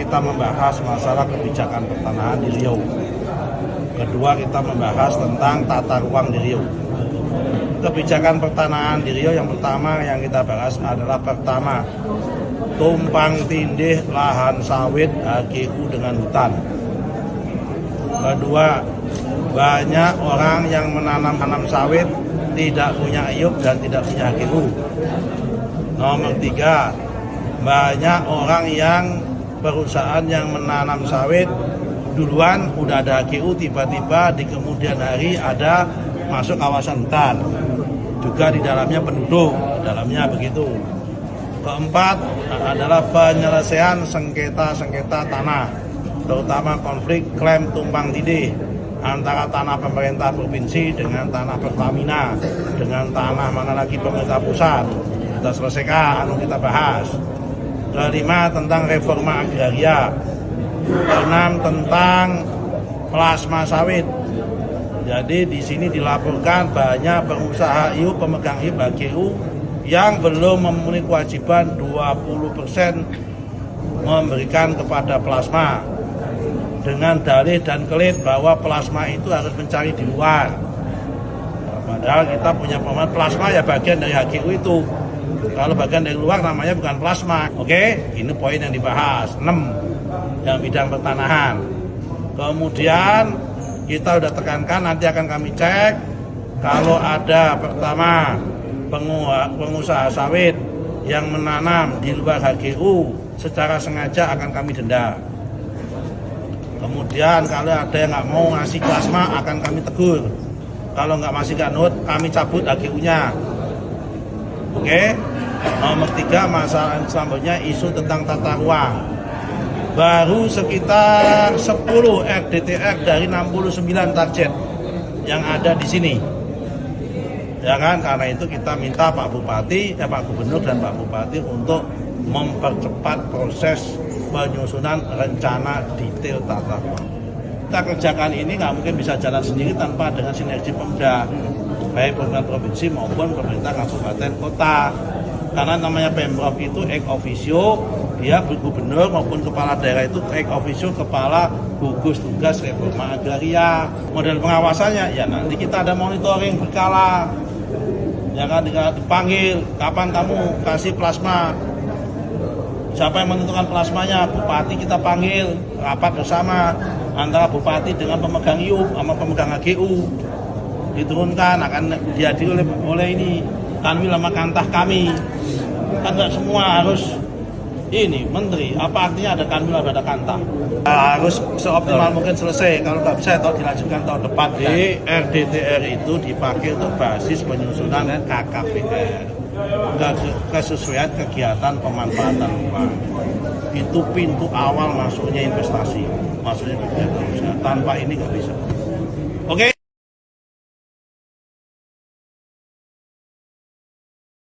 kita membahas masalah kebijakan pertanahan di Riau. Kedua, kita membahas tentang tata ruang di Riau. Kebijakan pertanahan di Riau yang pertama yang kita bahas adalah pertama, tumpang tindih lahan sawit HGU dengan hutan. Kedua, banyak orang yang menanam sawit tidak punya IUP dan tidak punya HGU. Nomor tiga, banyak orang yang perusahaan yang menanam sawit duluan udah ada HGU, tiba-tiba di kemudian hari ada masuk kawasan hutan, juga di dalamnya penduduk, dalamnya begitu. Keempat adalah penyelesaian sengketa tanah, terutama konflik klaim tumpang tindih antara tanah pemerintah provinsi dengan tanah Pertamina, dengan tanah mana lagi pemerintah pusat. Kita selesaikan, kita bahas. Kelima, tentang reforma agraria. Keenam, tentang plasma sawit. Jadi di sini dilaporkan banyak pengusaha IUP, pemegang IUP HGU yang belum memenuhi kewajiban 20% memberikan kepada plasma dengan dalih dan klaim bahwa plasma itu harus mencari di luar. Padahal kita punya pemain plasma ya bagian dari HGU itu. Kalau bagian dari luar namanya bukan plasma. Oke, ini poin yang dibahas. 6 yang bidang pertanahan. Kemudian kita udah tekankan, nanti akan kami cek kalau ada pertama pengusaha sawit yang menanam di luar HGU secara sengaja akan kami denda. Kemudian kalau ada yang nggak mau ngasih plasma akan kami tegur. Kalau nggak masih nut, kami cabut HGU-nya. Oke. Nomor 3, masalah selanjutnya isu tentang tata ruang. Baru sekitar 10 RDTR dari 69 target yang ada di sini. Ya kan, karena itu kita minta Pak Bupati, Pak Gubernur dan Pak Bupati untuk mempercepat proses penyusunan rencana detail tata ruang. Kita kerjakan ini nggak mungkin bisa jalan sendiri tanpa dengan sinergi Pemda, baik pemerintah provinsi maupun pemerintah kabupaten kota. Karena namanya Pemprov itu ex officio, dia gubernur maupun kepala daerah itu ex officio kepala gugus tugas reforma agraria. Model pengawasannya ya nanti kita ada monitoring berkala. Ya kan, dipanggil, kapan kamu kasih plasma? Siapa yang menentukan plasmanya? Bupati kita panggil, rapat bersama antara bupati dengan pemegang IUP sama pemegang HGU. Diturunkan, akan dihadiri oleh ini Kanwil sama Kantah kami. Kan nggak semua harus ini menteri, apa artinya ada Kanwil ada Kantah? Harus seoptimal mungkin selesai, kalau nggak bisa atau dilanjutkan tahun depan. Di RDTR itu dipakai untuk basis penyusunan KKPR, kesesuaian kegiatan pemanfaatan ruang. Itu pintu awal masuknya investasi, masuknya kegiatan usaha. Tanpa ini nggak bisa.